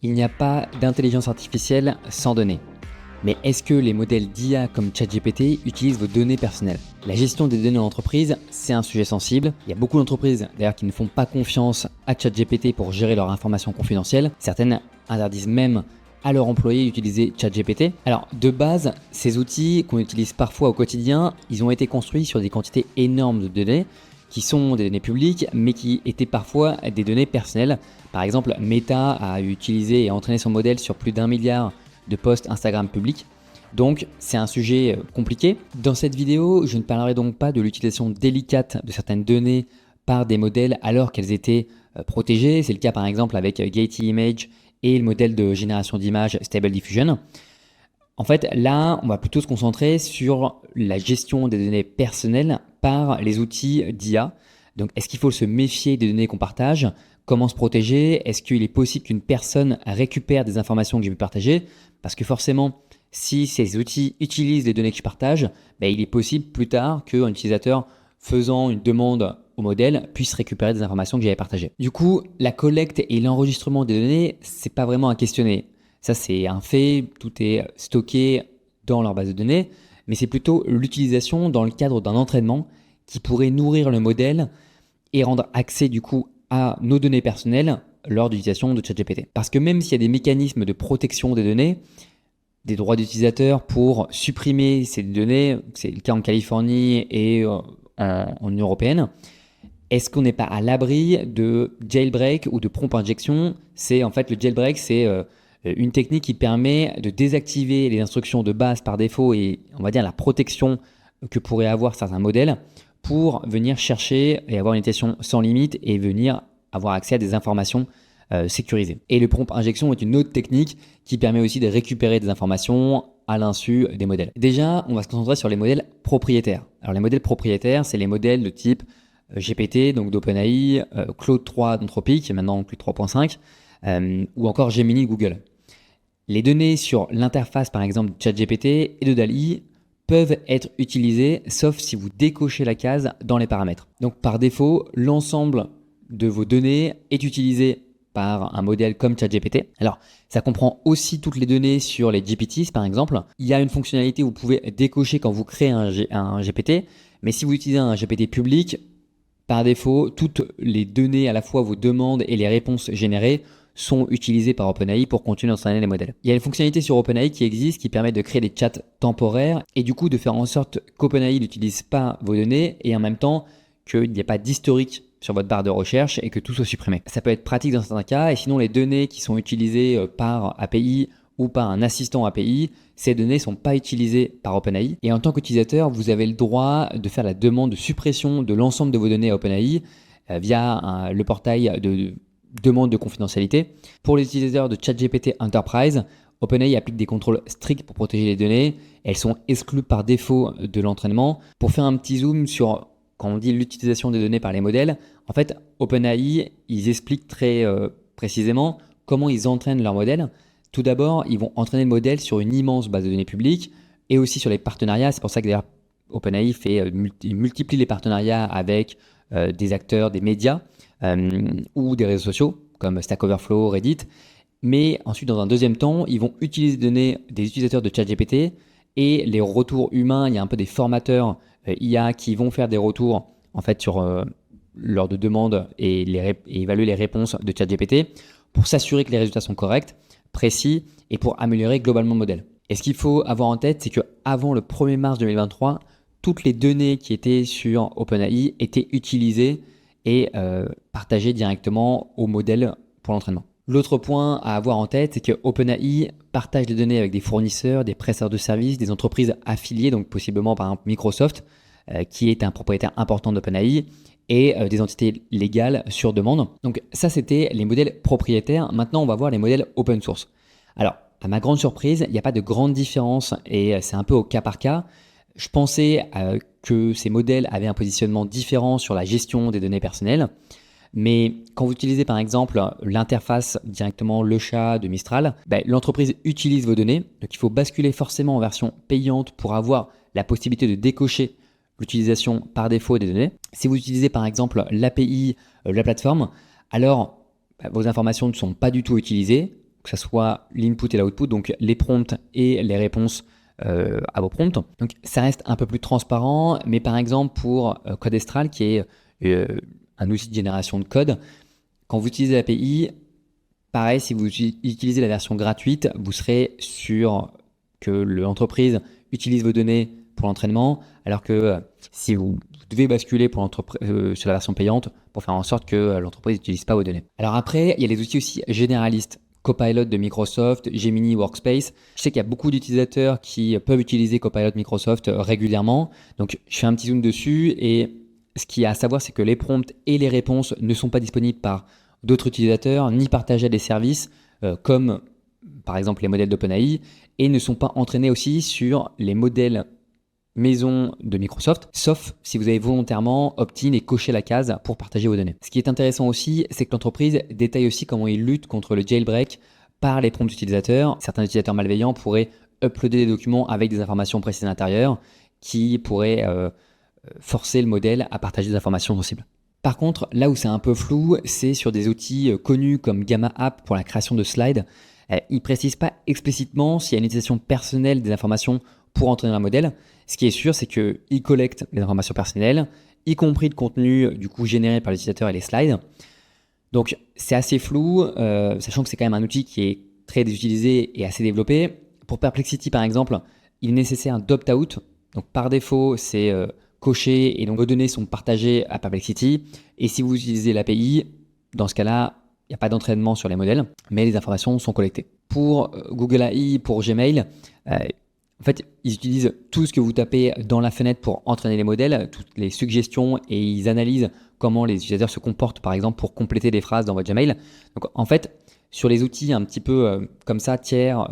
Il n'y a pas d'intelligence artificielle sans données. Mais est-ce que les modèles d'IA comme ChatGPT utilisent vos données personnelles? La gestion des données en entreprise, c'est un sujet sensible. Il y a beaucoup d'entreprises d'ailleurs qui ne font pas confiance à ChatGPT pour gérer leurs informations confidentielles. Certaines interdisent même à leurs employés d'utiliser ChatGPT. Alors de base, ces outils qu'on utilise parfois au quotidien, ils ont été construits sur des quantités énormes de données qui sont des données publiques, mais qui étaient parfois des données personnelles. Par exemple, Meta a utilisé et entraîné son modèle sur plus d'1 milliard de posts Instagram publics. Donc, c'est un sujet compliqué. Dans cette vidéo, je ne parlerai donc pas de l'utilisation délicate de certaines données par des modèles alors qu'elles étaient protégées. C'est le cas par exemple avec Getty Images et le modèle de génération d'images Stable Diffusion. En fait, là, on va plutôt se concentrer sur la gestion des données personnelles par les outils d'IA. Donc, est-ce qu'il faut se méfier des données qu'on partage? Comment se protéger? Est-ce qu'il est possible qu'une personne récupère des informations que j'ai pu partager? Parce que forcément, si ces outils utilisent les données que je partage, il est possible plus tard qu'un utilisateur faisant une demande au modèle puisse récupérer des informations que j'avais partagées. Du coup, la collecte et l'enregistrement des données, c'est pas vraiment à questionner. Ça, c'est un fait, tout est stocké dans leur base de données, mais c'est plutôt l'utilisation dans le cadre d'un entraînement qui pourrait nourrir le modèle et rendre accès du coup à nos données personnelles lors de l'utilisation de ChatGPT. Parce que même s'il y a des mécanismes de protection des données, des droits d'utilisateur pour supprimer ces données, c'est le cas en Californie et en Union européenne, est-ce qu'on n'est pas à l'abri de jailbreak ou de prompt injection? C'est en fait le jailbreak, c'est une technique qui permet de désactiver les instructions de base par défaut et on va dire la protection que pourraient avoir certains modèles pour venir chercher et avoir une utilisation sans limite et venir avoir accès à des informations sécurisées. Et le prompt injection est une autre technique qui permet aussi de récupérer des informations à l'insu des modèles. Déjà, on va se concentrer sur les modèles propriétaires. Alors les modèles propriétaires, c'est les modèles de type GPT, donc d'OpenAI, Claude 3 d'Anthropic, maintenant Claude 3.5, ou encore Gemini de Google. Les données sur l'interface par exemple de ChatGPT et de DALL-E peuvent être utilisées sauf si vous décochez la case dans les paramètres. Donc par défaut, l'ensemble de vos données est utilisé par un modèle comme ChatGPT. Alors ça comprend aussi toutes les données sur les GPTs par exemple. Il y a une fonctionnalité où vous pouvez décocher quand vous créez un GPT, mais si vous utilisez un GPT public, par défaut, toutes les données, à la fois vos demandes et les réponses générées, sont utilisées par OpenAI pour continuer d'entraîner les modèles. Il y a une fonctionnalité sur OpenAI qui existe qui permet de créer des chats temporaires et du coup de faire en sorte qu'OpenAI n'utilise pas vos données et en même temps qu'il n'y ait pas d'historique sur votre barre de recherche et que tout soit supprimé. Ça peut être pratique dans certains cas et sinon les données qui sont utilisées par API ou par un assistant API, ces données ne sont pas utilisées par OpenAI. Et en tant qu'utilisateur, vous avez le droit de faire la demande de suppression de l'ensemble de vos données à OpenAI via le portail de demande de confidentialité. Pour les utilisateurs de ChatGPT Enterprise, OpenAI applique des contrôles stricts pour protéger les données. Elles sont exclues par défaut de l'entraînement. Pour faire un petit zoom sur quand on dit l'utilisation des données par les modèles, en fait, OpenAI, ils expliquent très précisément comment ils entraînent leurs modèles. Tout d'abord, ils vont entraîner le modèle sur une immense base de données publique et aussi sur les partenariats. C'est pour ça que d'ailleurs OpenAI multiplie les partenariats avec des acteurs, des médias ou des réseaux sociaux comme Stack Overflow, Reddit. Mais ensuite, dans un deuxième temps, ils vont utiliser les données des utilisateurs de ChatGPT et les retours humains. Il y a un peu des formateurs IA qui vont faire des retours en fait sur lors de demandes et évaluer les réponses de ChatGPT pour s'assurer que les résultats sont corrects, précis et pour améliorer globalement le modèle. Et ce qu'il faut avoir en tête, c'est qu'avant le 1er mars 2023, toutes les données qui étaient sur OpenAI étaient utilisées et partagées directement au modèle pour l'entraînement. L'autre point à avoir en tête, c'est que OpenAI partage des données avec des fournisseurs, des prestataires de services, des entreprises affiliées, donc possiblement par exemple Microsoft, qui est un propriétaire important d'OpenAI, et des entités légales sur demande. Donc ça, c'était les modèles propriétaires. Maintenant, on va voir les modèles open source. Alors, à ma grande surprise, il n'y a pas de grande différence et c'est un peu au cas par cas. Je pensais que ces modèles avaient un positionnement différent sur la gestion des données personnelles. Mais quand vous utilisez par exemple l'interface directement le chat de Mistral, l'entreprise utilise vos données. Donc il faut basculer forcément en version payante pour avoir la possibilité de décocher l'utilisation par défaut des données. Si vous utilisez par exemple l'API de la plateforme, alors vos informations ne sont pas du tout utilisées. que ce soit l'input et l'output, donc les prompts et les réponses à vos prompts. Donc ça reste un peu plus transparent, mais par exemple pour Codestral, qui est un outil de génération de code, quand vous utilisez l'API, pareil, si vous utilisez la version gratuite, vous serez sûr que l'entreprise utilise vos données pour l'entraînement, alors que si vous devez basculer sur la version payante pour faire en sorte que l'entreprise n'utilise pas vos données. Alors après, il y a les outils aussi généralistes. Copilot de Microsoft, Gemini Workspace. Je sais qu'il y a beaucoup d'utilisateurs qui peuvent utiliser Copilot Microsoft régulièrement. Donc, je fais un petit zoom dessus et ce qu'il y a à savoir, c'est que les prompts et les réponses ne sont pas disponibles par d'autres utilisateurs ni partagés à des services comme par exemple les modèles d'OpenAI et ne sont pas entraînés aussi sur les modèles maison de Microsoft, sauf si vous avez volontairement opt-in et coché la case pour partager vos données. Ce qui est intéressant aussi, c'est que l'entreprise détaille aussi comment il lutte contre le jailbreak par les prompts utilisateurs. Certains utilisateurs malveillants pourraient uploader des documents avec des informations précises à l'intérieur qui pourraient forcer le modèle à partager des informations sensibles. Par contre, là où c'est un peu flou, c'est sur des outils connus comme Gamma App pour la création de slides. Ils ne précisent pas explicitement s'il y a une utilisation personnelle des informations pour entraîner un modèle. Ce qui est sûr, c'est qu'ils collectent les informations personnelles, y compris le contenu du coup généré par l'utilisateur et les slides. Donc c'est assez flou, sachant que c'est quand même un outil qui est très utilisé et assez développé. Pour Perplexity par exemple, il est nécessaire d'opt-out. Donc par défaut, c'est coché et donc vos données sont partagées à Perplexity. Et si vous utilisez l'API, dans ce cas-là, il n'y a pas d'entraînement sur les modèles, mais les informations sont collectées. Pour Google AI, pour Gmail, en fait, ils utilisent tout ce que vous tapez dans la fenêtre pour entraîner les modèles, toutes les suggestions, et ils analysent comment les utilisateurs se comportent, par exemple, pour compléter des phrases dans votre Gmail. Donc, en fait, sur les outils un petit peu comme ça, tiers,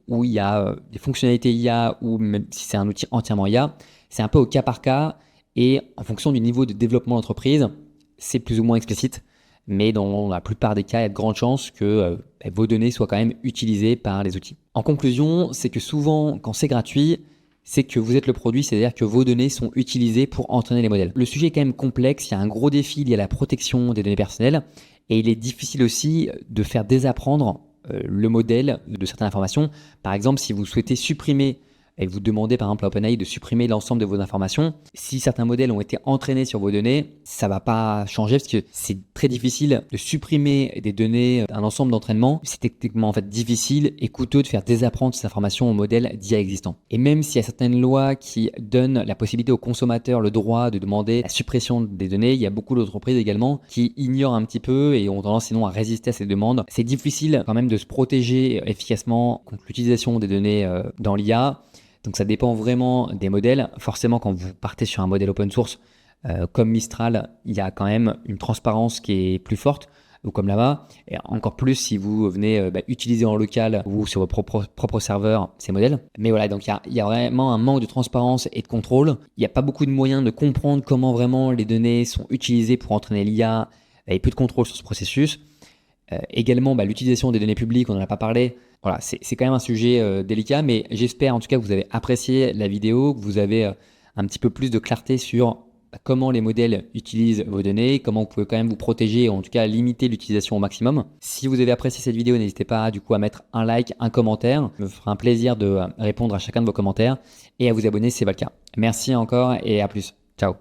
où il y a des fonctionnalités IA, ou même si c'est un outil entièrement IA, c'est un peu au cas par cas, et en fonction du niveau de développement de l'entreprise, c'est plus ou moins explicite. Mais dans la plupart des cas, il y a de grandes chances que vos données soient quand même utilisées par les outils. En conclusion, c'est que souvent, quand c'est gratuit, c'est que vous êtes le produit, c'est-à-dire que vos données sont utilisées pour entraîner les modèles. Le sujet est quand même complexe, il y a un gros défi lié à la protection des données personnelles, et il est difficile aussi de faire désapprendre le modèle de certaines informations. Par exemple, si vous souhaitez supprimer et vous demandez par exemple à OpenAI de supprimer l'ensemble de vos informations, si certains modèles ont été entraînés sur vos données, ça ne va pas changer parce que c'est très difficile de supprimer des données d'un ensemble d'entraînement. C'est techniquement en fait difficile et coûteux de faire désapprendre ces informations aux modèles d'IA existants. Et même s'il y a certaines lois qui donnent la possibilité aux consommateurs le droit de demander la suppression des données, il y a beaucoup d'entreprises également qui ignorent un petit peu et ont tendance sinon à résister à ces demandes. C'est difficile quand même de se protéger efficacement contre l'utilisation des données dans l'IA. Donc ça dépend vraiment des modèles. Forcément, quand vous partez sur un modèle open source comme Mistral, il y a quand même une transparence qui est plus forte, ou comme là-bas. Et encore plus si vous venez utiliser en local ou sur vos propres serveurs ces modèles. Mais voilà, donc il y a vraiment un manque de transparence et de contrôle. Il n'y a pas beaucoup de moyens de comprendre comment vraiment les données sont utilisées pour entraîner l'IA et peu de contrôle sur ce processus. Également, l'utilisation des données publiques, on n'en a pas parlé. Voilà, c'est quand même un sujet délicat, mais j'espère en tout cas que vous avez apprécié la vidéo, que vous avez un petit peu plus de clarté sur comment les modèles utilisent vos données, comment vous pouvez quand même vous protéger ou en tout cas limiter l'utilisation au maximum. Si vous avez apprécié cette vidéo, n'hésitez pas du coup à mettre un like, un commentaire. Ça me fera un plaisir de répondre à chacun de vos commentaires et à vous abonner si c'est pas le cas. Merci encore et à plus. Ciao.